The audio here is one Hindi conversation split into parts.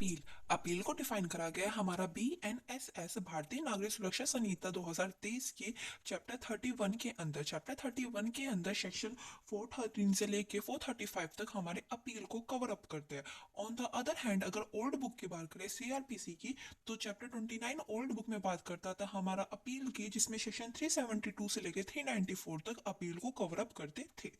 अपील अपील को डिफाइन करा गया है हमारा BNSS भारतीय नागरिक सुरक्षा संहिता 2023 के चैप्टर 31 के अंदर सेक्शन 413 से लेके 435 तक हमारे अपील को कवर अप करते हैं। ऑन द अदर हैंड अगर ओल्ड बुक की बात करें CRPC की, तो चैप्टर 29 ओल्ड बुक में बात करता था हमारा अपील की, जिसमें सेक्शन 372 से लेके 394 तक अपील को कवर अप करते थे।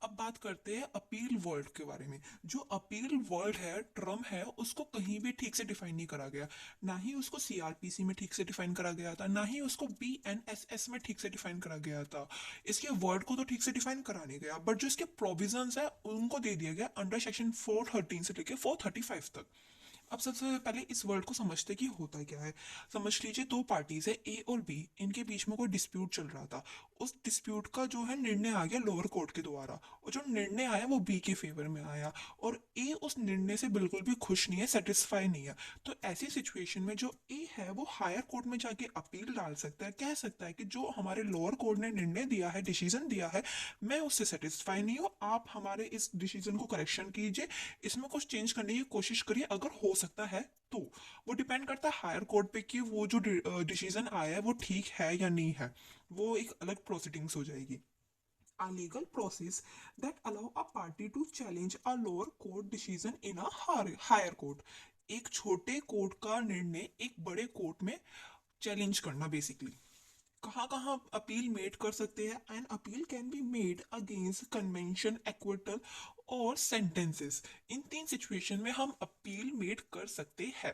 अब बात करते हैं अपील वर्ड के बारे में। जो अपील वर्ड है, टर्म है, उसको कहीं भी ठीक से डिफाइन नहीं करा गया। ना ही उसको CRPC में ठीक से डिफाइन करा गया था, ना ही उसको BNSS में ठीक से डिफाइन करा गया था। इसके वर्ड को तो ठीक से डिफाइन करा नहीं गया, बट जो इसके प्रोविजंस है उनको दे दिया गया अंडर सेक्शन 413 से लेकर 435 तक। अब सबसे पहले इस वर्ड को समझते कि होता क्या है। समझ लीजिए दो पार्टीज है A और B, इनके बीच में कोई डिस्प्यूट चल रहा था। उस डिस्प्यूट का जो है निर्णय आ गया लोअर कोर्ट के द्वारा, और जो निर्णय आया वो B के फेवर में आया, और A उस निर्णय से बिल्कुल भी खुश नहीं है, सेटिस्फाई नहीं है। तो ऐसी सिचुएशन में जो A है वो हायर कोर्ट में जाके अपील डाल सकता है, कह सकता है कि जो हमारे लोअर कोर्ट ने निर्णय दिया है, डिसीजन दिया है, मैं उससे सेटिस्फाई नहीं हूँ, आप हमारे इस डिसीजन को करेक्शन कीजिए, इसमें कुछ चेंज करने की कोशिश करिए, अगर हो सकता है तो। वो डिपेंड करता है हायर कोर्ट पे कि वो जो डिसीजन आया है वो ठीक है या नहीं है। वो एक अलग प्रोसीडिंग्स हो जाएगी। A legal process that allow a party to challenge a lower court decision in a higher court। एक छोटे कोर्ट का निर्णय एक बड़े कोर्ट में चैलेंज करना बेसिकली। कहाँ कहाँ अपील मेड कर सकते हैं। An appeal can be made against convention, acquittal और सेंटेंसेस। इन तीन सिचुएशन में हम अपील मेड कर सकते हैं।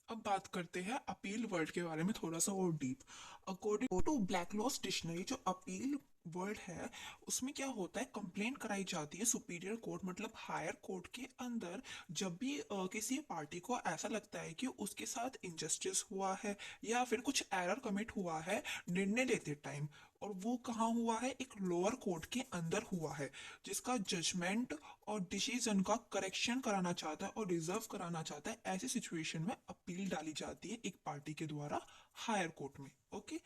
अब बात करते हैं अपील वर्ड के बारे में थोड़ा सा और deep. According to Black laws dictionary, जो अपील वर्ड है उसमें क्या होता है, कंप्लेंट कराई जाती है सुपीरियर कोर्ट मतलब हायर कोर्ट के अंदर, जब भी किसी पार्टी को ऐसा लगता है कि उसके साथ इनजस्टिस हुआ है या फिर कुछ एरर कमिट हुआ है निर्णय लेते टाइम, और वो कहाँ हुआ है, एक लोअर कोर्ट के अंदर हुआ है, जिसका जजमेंट और डिसीजन का करेक्शन कराना चाहता है और रिजर्व कराना चाहता है। ऐसी सिचुएशन में अपील डाली जाती है एक पार्टी के द्वारा हायर कोर्ट में। ओके,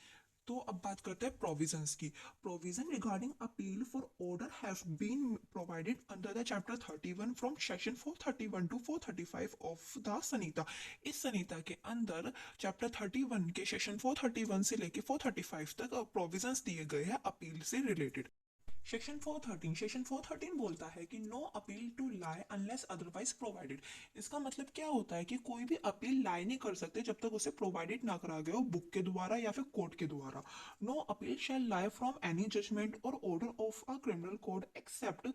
तो अब बात करते हैं प्रोविजंस की। Provision regarding appeal for order have been provided under the chapter 31 from section 431 to 435 of the Sanhita. इस संहिता के अंदर चैप्टर 31 के सेक्शन 431 से लेके 435 तक प्रोविजंस दिए गए हैं अपील से रिलेटेड। सेक्शन 413 बोलता है कि no appeal to lie unless otherwise provided. इसका मतलब क्या होता है कि कोई भी अपील लाई नहीं कर सकते जब तक उसे प्रोवाइडेड ना करा गया हो बुक के द्वारा या फिर कोर्ट के द्वारा। No appeal shall lie from any judgment और order of a criminal code except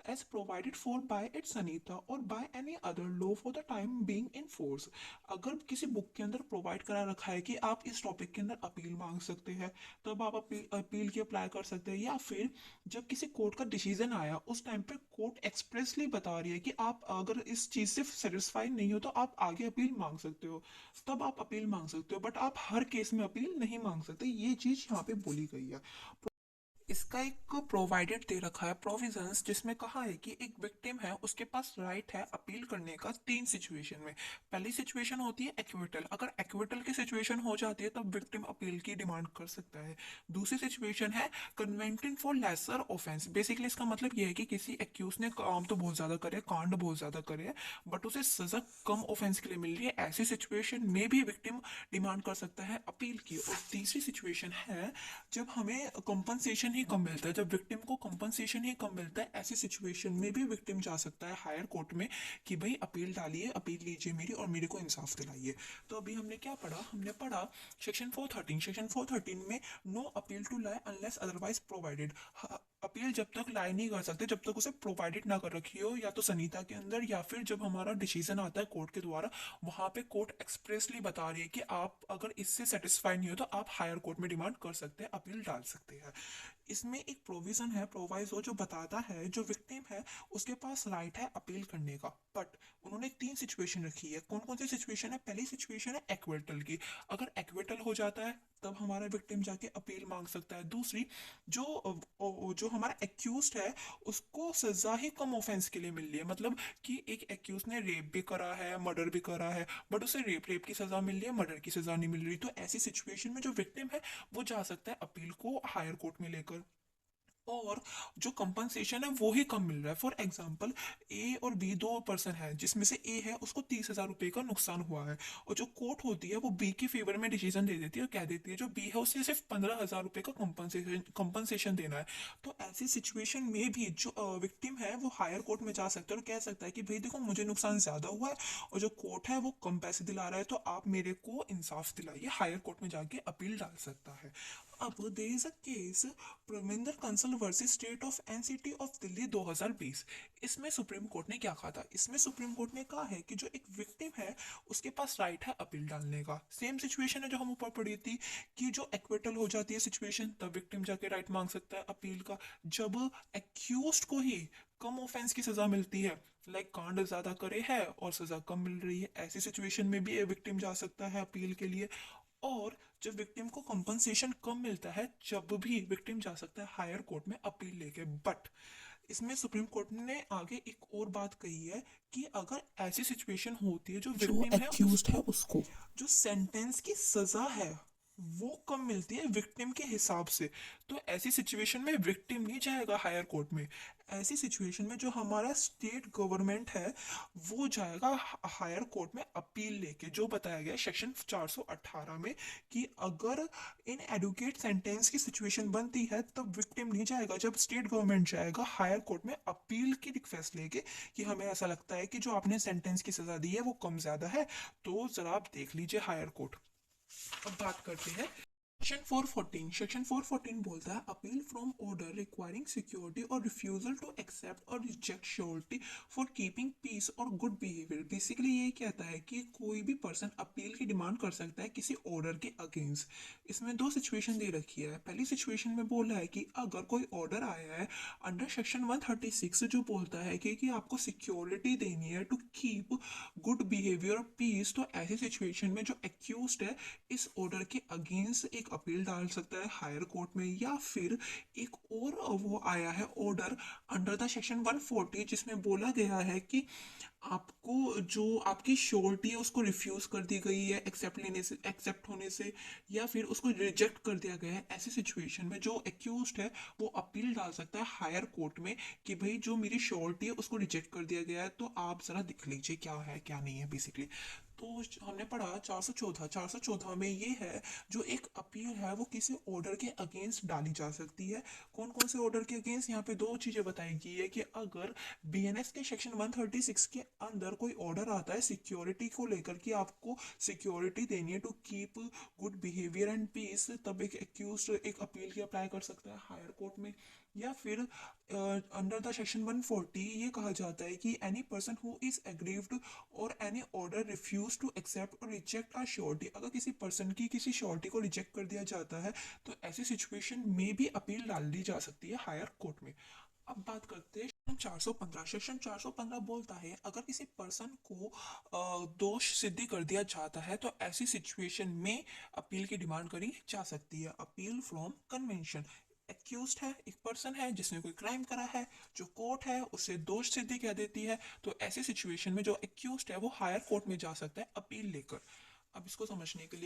as provided for by its Sanhita और by any other law for the time being in force. अगर किसी बुक के अंदर प्रोवाइड करा रखा है कि आप इस टॉपिक के अंदर अपील मांग सकते हैं, तब आप अपील की अप्लाई कर सकते हैं। या फिर जब किसी कोर्ट का डिसीजन आया उस टाइम पे कोर्ट एक्सप्रेसली बता रही है कि आप अगर इस चीज से सेटिस्फाई नहीं हो तो आप आगे अपील मांग सकते हो, तब आप अपील मांग सकते हो, बट आप हर केस में अपील नहीं मांग सकते। ये चीज यहाँ पे बोली गई है। इसका एक प्रोवाइडेड दे रखा है प्रोविजंस, जिसमें कहा है कि एक विक्टिम है उसके पास राइट है अपील करने का तीन सिचुएशन में। पहली सिचुएशन होती है एक्विटल। अगर एक्विटल की सिचुएशन हो जाती है तब विक्टिम अपील की डिमांड कर सकता है। दूसरी सिचुएशन है कन्वेंटिंग फॉर लेसर ऑफेंस। बेसिकली इसका मतलब यह है कि किसी एक्यूज ने काम तो बहुत ज्यादा करे, कांड बहुत ज्यादा करे, बट उसे सजा कम ऑफेंस के लिए मिल रही है। ऐसी सिचुएशन में भी विक्टिम डिमांड कर सकता है अपील की। और तीसरी सिचुएशन है जब हमें कंपनसेशन ही कम मिलता है, जब विक्टिम को कंपनसेशन ही कम मिलता है, ऐसी सिचुएशन में भी विक्टिम जा सकता है हायर कोर्ट में कि भाई अपील डालिए, अपील लीजिए मेरी और मेरे को इंसाफ दिलाइए। तो अभी हमने क्या पढ़ा, हमने पढ़ा सेक्शन 413 में no appeal to lie unless otherwise provided. Appeal जब तक लाई नहीं कर सकते जब तक उसे प्रोवाइडेड ना कर रखी हो, या तो संहिता के अंदर या फिर जब हमारा डिसीजन आता है कोर्ट के द्वारा, वहां पे कोर्ट एक्सप्रेसली बता रही है कि आप अगर इससे सेटिस्फाई नहीं हो तो आप हायर कोर्ट में डिमांड कर सकते हैं, अपील डाल सकते हैं। इसमें एक प्रोविजन है, प्रोवाइजो, जो बताता है जो विक्टिम है उसके पास राइट है अपील करने का। बट उन्होंने तीन सिचुएशन रखी है। कौन कौन सी सिचुएशन है? पहली सिचुएशन है एक्विटल की। अगर एक्विटल हो जाता है तब हमारा विक्टिम जाके अपील मांग सकता है। दूसरी, जो हमारा एक्यूज्ड है उसको सजा ही कम ऑफेंस के लिए मिल रही है, मतलब कि एक एक्यूज ने रेप भी करा है, मर्डर भी करा है, बट उसे रेप की सजा मिल रही है, मर्डर की सजा नहीं मिल रही। तो ऐसी सिचुएशन में जो विक्टिम है वो जा सकता है अपील को हायर कोर्ट में लेकर। और जो कंपनसेशन है वो ही कम मिल रहा है। फॉर एग्जाम्पल, ए और बी दो पर्सन है, जिसमें से ए है उसको 30,000 रुपए का नुकसान हुआ है, और जो कोर्ट होती है वो बी के फेवर में डिसीजन दे देती है और कह देती है जो बी है उसे सिर्फ 15,000 रुपए का कंपनसेशन देना है। तो ऐसी सिचुएशन में भी जो विक्टिम है वो हायर कोर्ट में जा सकता है और कह सकता है कि भाई देखो मुझे नुकसान ज्यादा हुआ है और जो कोर्ट है वो कम पैसे दिला रहा है, तो आप मेरे को इंसाफ दिलाइए। हायर कोर्ट में जाके अपील डाल सकता है। अब there is a case Parvinder Kansal versus state of NCT of Delhi 2020। इसमें सुप्रीम कोर्ट ने क्या कहा था? इसमें सुप्रीम कोर्ट ने कहा है कि जो एक विक्टिम है उसके पास राइट है अपील डालने का। सेम सिचुएशन है जो हम ऊपर पढ़ी थी कि जो एक्विटल हो जाती है सिचुएशन, तब विक्टिम जाके राइट मांग सकता है अपील का। जब एक्यूज्ड को ही कम ऑफेंस की सजा मिलती है, लाइक कांड ज्यादा करे है और सजा कम मिल रही है, ऐसी सिचुएशन में भी विक्टिम जा सकता है अपील के लिए। और जब विक्टिम को कंपनसेशन कम मिलता है, जब भी विक्टिम जा सकता है हायर कोर्ट में अपील लेके। बट इसमें सुप्रीम कोर्ट ने आगे एक और बात कही है कि अगर ऐसी सिचुएशन होती है जो जो विक्टिम है एक्यूज है उसको उसको जो सेंटेंस की सजा है वो कम मिलती है विक्टिम के हिसाब से, तो ऐसी सिचुएशन में विक्टिम नहीं जाएगा हायर कोर्ट में। ऐसी सिचुएशन में जो हमारा स्टेट गवर्नमेंट है वो जाएगा हायर कोर्ट में अपील लेके, जो बताया गया सेक्शन 418 में कि अगर इन एडुकेट सेंटेंस की सिचुएशन बनती है तब विक्टिम नहीं जाएगा, जब स्टेट गवर्नमेंट जाएगा हायर कोर्ट में अपील की रिक्वेस्ट लेके कि हमें ऐसा लगता है कि जो आपने सेंटेंस की सजा दी है वो कम ज्यादा है, तो जरा आप देख लीजिए हायर कोर्ट। अब बात करते हैं सेक्शन 414 बोलता है appeal from order requiring security और रिफ्यूजल टू एक्सेप्ट और reject surety for keeping peace और गुड बिहेवियर। बेसिकली ये कहता है कि कोई भी पर्सन अपील की डिमांड कर सकता है किसी ऑर्डर के अगेंस्ट। इसमें दो सिचुएशन दे रखी है। पहली सिचुएशन में बोला है कि अगर कोई ऑर्डर आया है अंडर सेक्शन 136 जो बोलता है कि आपको सिक्योरिटी देनी है टू कीप गुड बिहेवियर और पीस, तो ऐसी सिचुएशन में जो एक्यूज्ड है इस ऑर्डर के अगेंस्ट एक अपील डाल सकता है हायर कोर्ट में। या फिर एक और वो आया है ऑर्डर अंडर द सेक्शन 140 जिसमें बोला गया है कि आपको जो आपकी श्योरिटी है उसको रिफ्यूज कर दी गई है एक्सेप्ट होने से, या फिर उसको रिजेक्ट कर दिया गया है। ऐसी सिचुएशन में जो एक्यूज्ड है वो अपील डाल सकता है हायर कोर्ट में कि भाई जो मेरी श्योरिटी है उसको रिजेक्ट कर दिया गया है, तो आप जरा देख लीजिए क्या है क्या नहीं है बेसिकली। तो हमने पढ़ा 414 में ये है जो एक अपील है वो किसी ऑर्डर के अगेंस्ट डाली जा सकती है। कौन कौन से ऑर्डर के अगेंस्ट? यहाँ पे दो चीजें बताई गई है कि अगर बीएनएस के सेक्शन 136 के अंदर कोई ऑर्डर आता है सिक्योरिटी को लेकर कि आपको सिक्योरिटी देनी है to keep good behaviour and peace, तब एक एक्यूज एक अपील की अप्लाई कर सकता है हायर कोर्ट में। या फिर अंडर द सेक्शन 140 ये कहा जाता है कि any person who is aggrieved और any order refuse to accept और रिजेक्ट आ श्योरिटी, अगर किसी पर्सन की किसी श्योरिटी को रिजेक्ट कर दिया जाता है तो ऐसी सिचुएशन में भी अपील डाल दी जा सकती है हायर कोर्ट में। अब बात करते हैं 415। सेक्शन 415 बोलता है अगर किसी पर्सन को दोष सिद्धि कर दिया जाता है तो ऐसी सिचुएशन में अपील की डिमांड करी जा सकती है। अपील फ्रॉम कन्वेंशन, एक्यूज्ड है एक पर्सन है जिसने कोई क्राइम करा है, जो कोर्ट है उसे दोष सिद्धि कह देती है, तो ऐसी सिचुएशन में जो एक्यूज्ड है वो हायर कोर्ट में जा सकता है अपील लेकर। अब इसको समझने के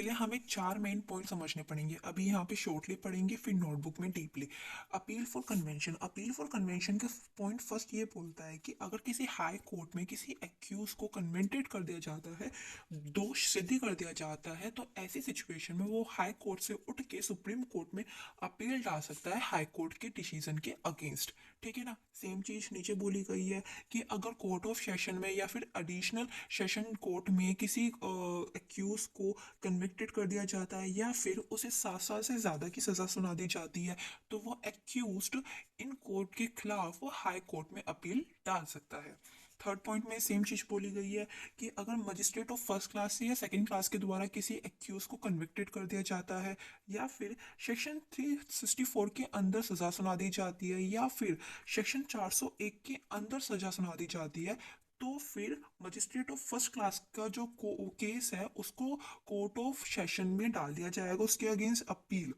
लिए हमें चार मेन पॉइंट समझने पड़ेंगे। अभी यहाँ पे शॉर्टली पढ़ेंगे फिर नोटबुक में डीपली। अपील फॉर कन्वेंशन का पॉइंट फर्स्ट ये बोलता है कि अगर किसी हाई कोर्ट में किसी एक्यूज को कन्वेंटेड कर दिया जाता है, दोष सिद्धि कर दिया जाता है, तो ऐसी सिचुएशन में वो हाई कोर्ट से उठ के सुप्रीम कोर्ट में अपील डाल सकता है हाई कोर्ट के डिसीजन के अगेंस्ट। ठीक है ना? सेम चीज नीचे बोली गई है कि अगर कोर्ट ऑफ सेशन में या फिर एडिशनल सेशन कोर्ट में किसी एक्यूज को कन्विक्टेड कर दिया जाता है या फिर उसे 7 साल से ज्यादा की सजा सुना दी जाती है, तो वो एक्यूज्ड इन कोर्ट के खिलाफ वो हाई कोर्ट में अपील डाल सकता है। थर्ड पॉइंट में सेम चीज बोली गई है कि अगर मजिस्ट्रेट ऑफ फर्स्ट क्लास या सेकंड क्लास के द्वारा किसी एक्यूज को कन्विक्टेड कर दिया जाता है या फिर सेक्शन 364 के अंदर सजा सुना दी जाती है या फिर सेक्शन 401 के अंदर सजा सुना दी जाती है, तो फिर मजिस्ट्रेट ऑफ फर्स्ट क्लास का जो केस है उसको कोर्ट ऑफ सेशन में डाल दिया जाएगा, उसके अगेंस्ट अपील,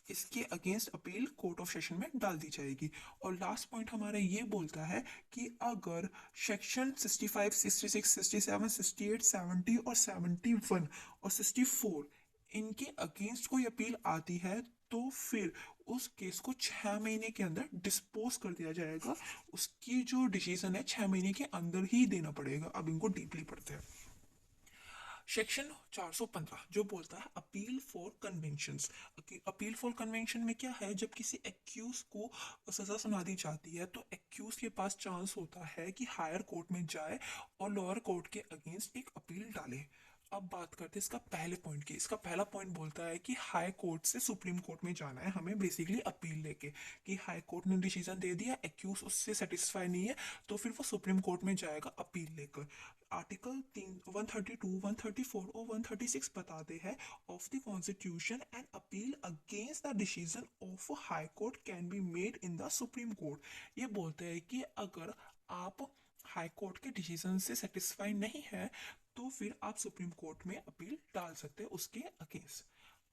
इसके against appeal court of session में डाल दी जाएगी। और लास्ट पॉइंट हमारा ये बोलता है कि अगर सेक्शन 65, 66, 67, 68, 70 और 71 और 64 इनके अगेंस्ट कोई अपील आती है तो फिर उस केस को 6 महीने के अंदर डिस्पोज कर दिया जाएगा। उसकी जो डिसीजन है 6 महीने के अंदर ही देना पड़ेगा। अब इनको डीपली पढ़ते हैं। सेक्शन 415 जो बोलता है appeal for conventions. Appeal for convention में क्या है, जब किसी एक्यूज को सजा सुना दी जाती है तो एक्यूज के पास चांस होता है कि हायर कोर्ट में जाए और लोअर कोर्ट के अगेंस्ट एक अपील डाले। अब बात करते हैं इसका पहले पॉइंट की। इसका पहला पॉइंट बोलता है कि हाई कोर्ट से सुप्रीम कोर्ट में जाना है हमें, बेसिकली अपील लेके, कि हाई कोर्ट ने डिसीजन दे दिया, एक्यूज उससे सेटिस्फाई नहीं है, तो फिर वो सुप्रीम कोर्ट में जाएगा अपील लेकर। आर्टिकल 132, 134 और 136 बताते हैं of the constitution and appeal against the decision of high court can be made in the supreme court. ये बोलते हैं कि अगर आप हाई कोर्ट के डिसीजन से सेटिस्फाई नहीं है तो फिर आप सुप्रीम कोर्ट में अपील डाल सकते हैं उसके अगेंस्ट।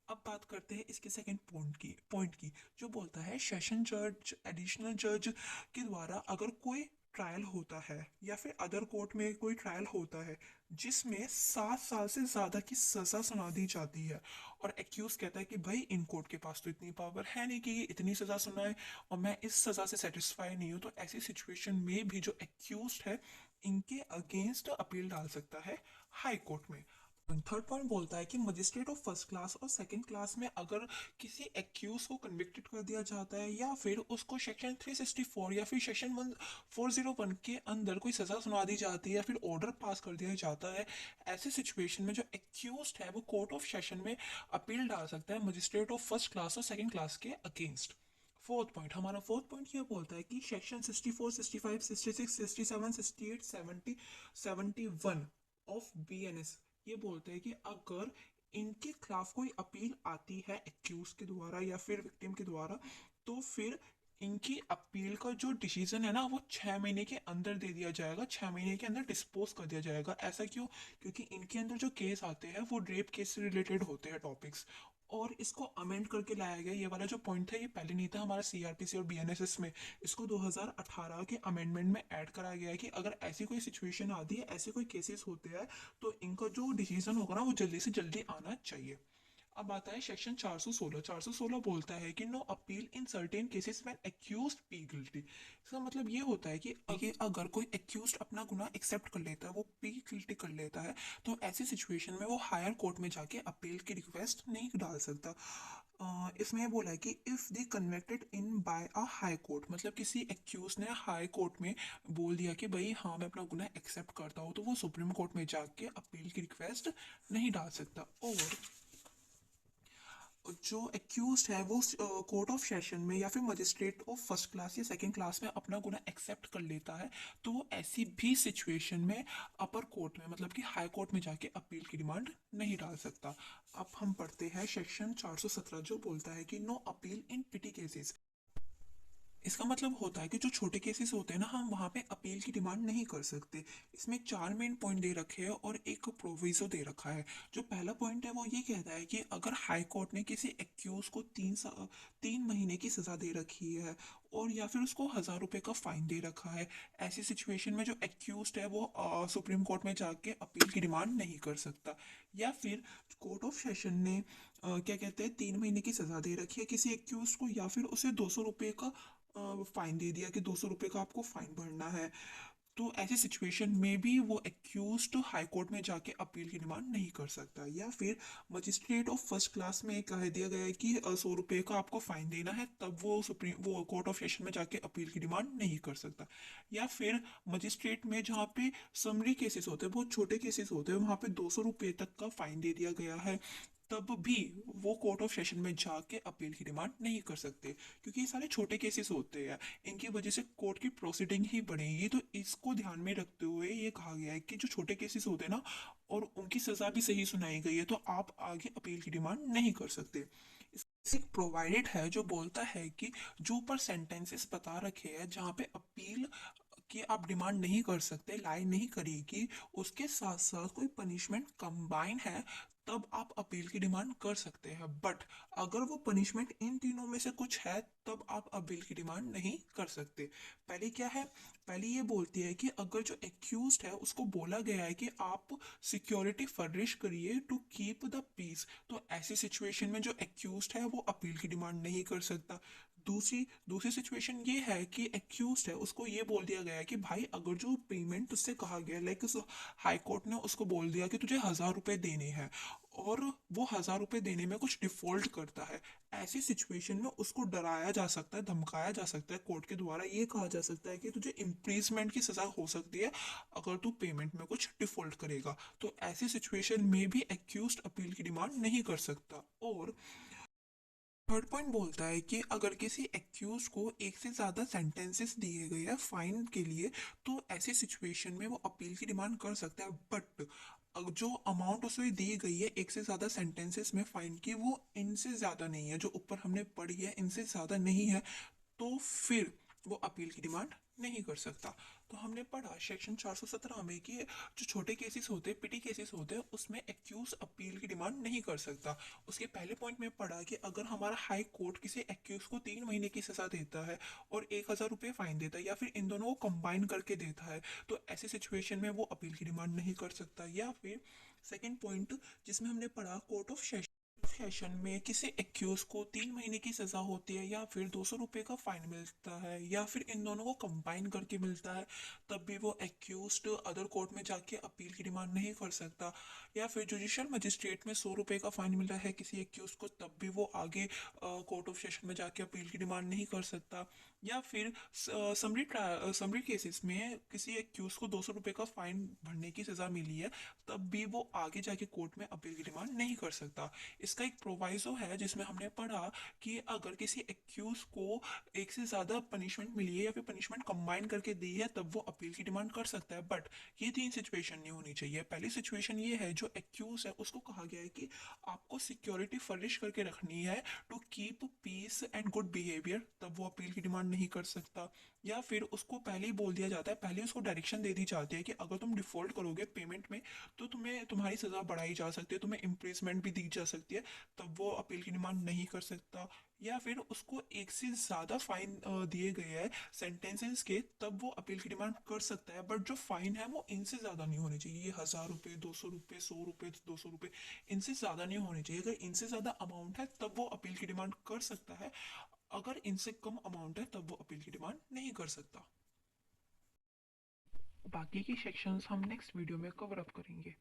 अब बात करते हैं इसके सेकंड पॉइंट की जो बोलता है सेशन जज, एडिशनल जज के द्वारा अगर कोई ट्रायल होता है या फिर अदर कोर्ट में कोई ट्रायल होता है जिसमें 7 साल से ज्यादा की सजा सुना दी जाती है और एक्यूज कहता है कि भाई इन कोर्ट के पास तो इतनी पावर है नहीं कि ये इतनी सजा सुनाए और मैं इस सजा से सेटिस्फाई नहीं हूँ, तो ऐसी सिचुएशन में भी जो एक्यूज है इनके अगेंस्ट अपील डाल सकता है हाई कोर्ट में। थर्ड पॉइंट बोलता है कि मजिस्ट्रेट ऑफ फर्स्ट क्लास और सेकंड क्लास में अगर किसी एक्यूज को कन्विक्टेड कर दिया जाता है या फिर उसको सेक्शन 364 या फिर सेक्शन 401 के अंदर कोई सजा सुना दी जाती है या फिर ऑर्डर पास कर दिया जाता है, ऐसे सिचुएशन में जो एक्यूज है वो कोर्ट ऑफ सेशन में अपील डाल सकता है मजिस्ट्रेट ऑफ फर्स्ट क्लास और सेकंड क्लास के अगेंस्ट। फोर्थ पॉइंट ये बोलता है कि सेक्शन 64, 65, 66, 67, 68, 70, 71 ऑफ बीएनएस ये बोलते हैं कि अगर इनके खिलाफ कोई अपील आती है एक्यूज के द्वारा या फिर विक्टिम के द्वारा, तो फिर इनकी अपील का जो डिसीजन है ना वो 6 महीने के अंदर दे दिया जाएगा, 6 महीने के अंदर डिस्पोज कर दिया जाएगा। ऐसा क्यों? क्योंकि इनके अंदर जो केस आते हैं वो रेप केस से रिलेटेड होते हैं टॉपिक्स, और इसको अमेंड करके लाया गया। ये वाला जो पॉइंट था ये पहले नहीं था हमारा सीआरपीसी और बीएनएसएस में, इसको 2018 के अमेंडमेंट में ऐड करा गया है कि अगर ऐसी कोई सिचुएशन आती है, ऐसे कोई केसेस होते हैं, तो इनका जो डिसीजन होगा ना वो जल्दी से जल्दी आना चाहिए। अब आता है सेक्शन 416। 416 बोलता है कि no appeal in certain cases when accused plea guilty. इसका मतलब ये होता है कि अगर कोई एक्यूज्ड अपना गुनाह एक्सेप्ट कर लेता है, वो प्ली गिल्टी कर लेता है, तो ऐसी सिचुएशन में वो हायर कोर्ट में जाके अपील की रिक्वेस्ट नहीं डाल सकता। इसमें बोला है कि if the convicted in by a high court, मतलब किसी एक्यूज ने हाई कोर्ट में बोल दिया कि भाई हाँ मैं अपना गुनाह एक्सेप्ट करता हूँ, तो वो सुप्रीम कोर्ट में जाके अपील की रिक्वेस्ट नहीं डाल सकता। और जो एक्यूज है वो कोर्ट ऑफ सेशन में या फिर मजिस्ट्रेट ऑफ फर्स्ट क्लास या सेकंड क्लास में अपना गुनाह एक्सेप्ट कर लेता है, तो वो ऐसी भी सिचुएशन में अपर कोर्ट में मतलब कि हाई कोर्ट में जाके अपील की डिमांड नहीं डाल सकता। अब हम पढ़ते हैं सेक्शन 417 जो बोलता है कि no appeal in petty cases. इसका मतलब होता है कि जो छोटे केसेस होते हैं ना हम वहाँ पे अपील की डिमांड नहीं कर सकते। इसमें 4 मेन पॉइंट दे रखे हैं और एक प्रोविजो दे रखा है। जो पहला पॉइंट है वो ये कहता है कि अगर हाई कोर्ट ने किसी एक्यूज को 3 महीने की सजा दे रखी है और या फिर उसको 1,000 रुपए का फाइन दे रखा है, ऐसी सिचुएशन में जो एक्यूज है वो सुप्रीम कोर्ट में जाके अपील की डिमांड नहीं कर सकता। या फिर कोर्ट ऑफ सेशन ने क्या कहते हैं 3 महीने की सजा दे रखी है किसी एक्यूज को या फिर उसे 200 रुपए का फाइन दे दिया कि 200 रुपए का आपको फाइन भरना है, तो ऐसी सिचुएशन में भी वो एक्यूज हाई कोर्ट में जाके अपील की डिमांड नहीं कर सकता। या फिर मजिस्ट्रेट ऑफ फर्स्ट क्लास में कह दिया गया है कि 100 रुपए का आपको फाइन देना है, तब वो कोर्ट ऑफ सेशन में जाके अपील की डिमांड नहीं कर सकता। या फिर मजिस्ट्रेट में जहाँ पे समरी केसेस होते हैं, बहुत छोटे केसेस होते हैं, वहाँ पे 200 रुपए तक का फाइन दे दिया गया है, तब भी वो कोर्ट ऑफ सेशन में जाके अपील की डिमांड नहीं कर सकते, क्योंकि ये सारे छोटे केसेस होते हैं, इनकी वजह से कोर्ट की प्रोसीडिंग ही बढ़ेगी। तो इसको ध्यान में रखते हुए ये कहा गया है कि जो छोटे केसेस होते हैं ना और उनकी सजा भी सही सुनाई गई है, तो आप आगे अपील की डिमांड नहीं कर सकते। एक प्रोवाइडेड है जो बोलता है कि जो ऊपर सेंटेंसेस बता रखे हैं जहाँ पे अपील कि आप डिमांड नहीं कर सकते, लाई नहीं करेगी, उसके साथ साथ कोई पनिशमेंट कंबाइन है, तब आप अपील की डिमांड कर सकते हैं। बट अगर वो पनिशमेंट इन तीनों में से कुछ है तब आप अपील की डिमांड नहीं कर सकते। पहले क्या है, पहले ये बोलती है कि अगर जो एक्यूज है उसको बोला गया है कि आप सिक्योरिटी फर्निश करिए टू कीप द पीस, तो ऐसी सिचुएशन में जो एक्यूज है वो अपील की डिमांड नहीं कर सकता। दूसरी दूसरी सिचुएशन ये है कि एक्यूज है उसको ये बोल दिया गया है कि भाई अगर जो पेमेंट उससे कहा गया, लाइक हाई कोर्ट ने उसको बोल दिया कि तुझे 1,000 रुपए देने हैं और वो 1,000 रुपए देने में कुछ डिफॉल्ट करता है, ऐसी सिचुएशन में उसको डराया जा सकता है, धमकाया जा सकता है कोर्ट के द्वारा, ये कहा जा सकता है कि तुझे इम्प्रीजमेंट की सजा हो सकती है अगर तू पेमेंट में कुछ डिफॉल्ट करेगा। तो ऐसी सिचुएशन में भी एक्यूज अपील की डिमांड नहीं कर सकता। और थर्ड पॉइंट बोलता है कि अगर किसी एक्यूज को एक से ज्यादा सेंटेंसेस दिए गए हैं फाइन के लिए, तो ऐसी सिचुएशन में वो अपील की डिमांड कर सकता है। बट जो अमाउंट उसे दी गई है एक से ज्यादा सेंटेंसेस में फाइन की, वो इनसे ज्यादा नहीं है, जो ऊपर हमने पढ़ी है इनसे ज्यादा नहीं है, तो फिर वो अपील की डिमांड नहीं कर सकता। तो हमने पढ़ा सेक्शन 417 में कि जो छोटे केसेस होते हैं, पिटी केसेस होते हैं, उसमें एक्यूज अपील की डिमांड नहीं कर सकता। उसके पहले पॉइंट में पढ़ा कि अगर हमारा हाई कोर्ट किसी एक्यूज को 3 महीने की सजा देता है और 1,000 रुपये फाइन देता है या फिर इन दोनों को कंबाइन करके देता है, तो ऐसी सिचुएशन में वो अपील की डिमांड नहीं कर सकता। या फिर सेकेंड पॉइंट जिसमें हमने पढ़ा कोर्ट ऑफ सेशन में किसी एक्यूज को 3 महीने की सजा होती है या फिर 200 रुपये का फाइन मिलता है या फिर इन दोनों को कंबाइन करके मिलता है, तब भी वो एक्यूज अदर कोर्ट में जाके अपील की डिमांड नहीं कर सकता। या फिर जुडिशियल मजिस्ट्रेट में 100 रुपये का फाइन मिल रहा है किसी एक्यूज को, तब भी वो आगे कोर्ट ऑफ सेशन में जाके अपील की डिमांड नहीं कर सकता। या फिर समरी केसेस में किसी एक्यूज को 200 रुपये का फाइन भरने की सजा मिली है, तब भी वो आगे जाके कोर्ट में अपील की डिमांड नहीं कर सकता। इसका एक प्रोवाइजो है जिसमें हमने पढ़ा कि अगर किसी एक्यूज को एक से ज्यादा पनिशमेंट मिली है या फिर पनिशमेंट कंबाइन करके दी है, तब वो अपील की डिमांड कर सकता है। बट ये तीन सिचुएशन नहीं होनी चाहिए। पहली सिचुएशन ये है, जो एक्यूज है उसको कहा गया है कि आपको सिक्योरिटी फर्निश करके रखनी है to keep peace and good behaviour, तब वो अपील की डिमांड नहीं कर सकता। या फिर उसको पहले ही बोल दिया जाता है, पहले उसको डायरेक्शन दे दी जाती है कि अगर तुम डिफॉल्ट करोगे पेमेंट में तो तुम्हें तुम्हारी सजा बढ़ाई जा सकती है, तुम्हें इम्प्रेसमेंट भी दी जा सकती है, तब वो अपील की डिमांड नहीं कर सकता। या फिर उसको एक से ज्यादा फाइन दिए गए हैं सेंटेंसेस के, तब वो अपील की डिमांड कर सकता है। बट जो फाइन है वो इनसे ज्यादा नहीं होने चाहिए, 1,000 रुपये, 200 रुपये, 100 रुपये, 200 रुपये, इनसे ज्यादा नहीं होने चाहिए। अगर इनसे ज्यादा अमाउंट है तब वो अपील की डिमांड कर सकता है, अगर इनसे कम अमाउंट है तब वो अपील की डिमांड नहीं कर सकता। बाकी की सेक्शंस हम नेक्स्ट वीडियो में कवर अप करेंगे।